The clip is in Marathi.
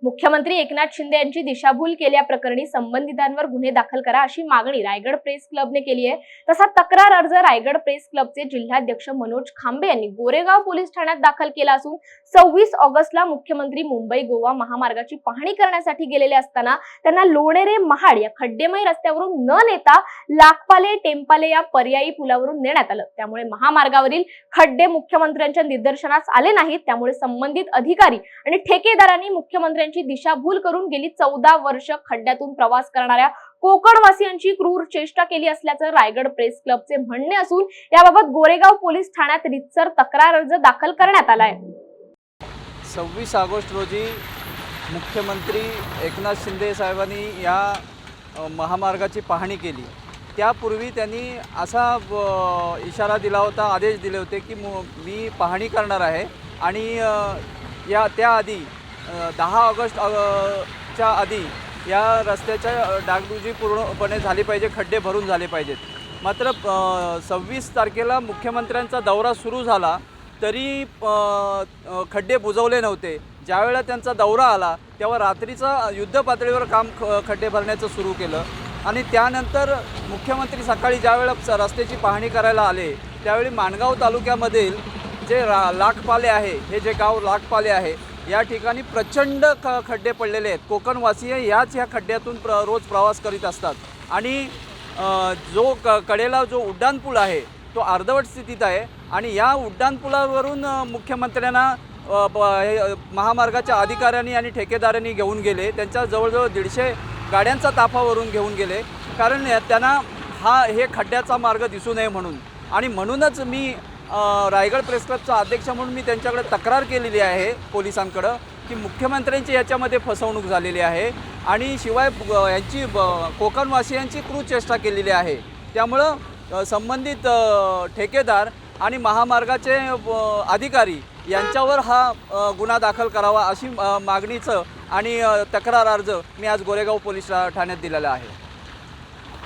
मुख्यमंत्री एकनाथ शिंदे यांची दिशाभूल केल्याप्रकरणी संबंधितांवर गुन्हे दाखल करा अशी मागणी रायगड प्रेस क्लबने केली आहे। तसा तक्रार अर्ज रायगड प्रेस क्लबचे जिल्हाध्यक्ष मनोज खांबे यांनी गोरेगाव पोलीस ठाण्यात दाखल केला असून 26 ऑगस्टला मुख्यमंत्री मुंबई गोवा महामार्गाची पाहणी करण्यासाठी गेलेले असताना त्यांना लोणेरे महाड या खड्डेमय रस्त्यावरून न नेता लाखपाले टेंपाले या पर्यायी पुलावरून नेण्यात आलं। त्यामुळे महामार्गावरील खड्डे मुख्यमंत्र्यांच्या निदर्शनास आले नाहीत। त्यामुळे संबंधित अधिकारी आणि ठेकेदारांनी मुख्यमंत्र्यांची दिशाभूल करून गेली 14 वर्ष खड्ड्यातून प्रवास करणाऱ्या कोकणवासियांची क्रूर चेष्टा केली असल्याचं रायगड प्रेस क्लबचे म्हणणे असून याबाबत गोरेगाव पोलीस ठाण्यात रितसर तक्रार अर्ज दाखल करण्यात आला आहे। 26 ऑगस्ट रोजी मुख्यमंत्री एकनाथ शिंदे साहेबांनी या महामार्गाची पाहणी केली। त्यापूर्वी त्यांनी असा इशारा दिला होता, आदेश दिले होते की मी पाहणी करणार आहे आणि त्याआधी 10 ऑगस्टच्या आधी या रस्त्याच्या डागडुजी पूर्णपणे झाली पाहिजे, खड्डे भरून झाले पाहिजेत। मात्र 26 तारखेला मुख्यमंत्र्यांचा दौरा सुरू झाला तरी खड्डे बुजवले नव्हते। ज्यावेळेला त्यांचा दौरा आला तेव्हा रात्रीचा युद्ध पातळीवर काम खड्डे भरण्याचं सुरू केलं आणि त्यानंतर मुख्यमंत्री सकाळी ज्यावेळेला रस्त्याची पाहणी करायला आले त्यावेळी माणगाव तालुक्यामधील जे लाखपाले आहे, हे जे गाव लाखपाले आहे या ठिकाणी प्रचंड खड्डे पडलेले आहेत। कोकणवासीय ह्या खड्ड्यातून रोज प्रवास करीत असतात आणि कडेला जो उड्डाणपूल आहे तो अर्धवट स्थितीत आहे आणि या उड्डाणपुलावरून मुख्यमंत्र्यांना महामार्गाच्या अधिकाऱ्यांनी आणि ठेकेदारांनी घेऊन गेले। त्यांच्या जवळजवळ 150 गाड्यांचा ताफावरून घेऊन गेले, कारण त्यांना हे खड्ड्याचा मार्ग दिसू नये म्हणून। आणि म्हणूनच मी रायगड प्रेस क्लबचा अध्यक्ष म्हणून मी त्यांच्याकडे तक्रार केलेली आहे पोलिसांकडं की मुख्यमंत्र्यांची याच्यामध्ये फसवणूक झालेली आहे आणि शिवाय यांची कोकणवासियांची क्रूर चेष्टा केलेली आहे। त्यामुळं संबंधित ठेकेदार आणि महामार्गाचे अधिकारी यांच्यावर हा गुन्हा दाखल करावा अशी मागणीचं आणि तक्रार अर्ज मी आज गोरेगाव पोलीस ठाण्यात दिलेला आहे।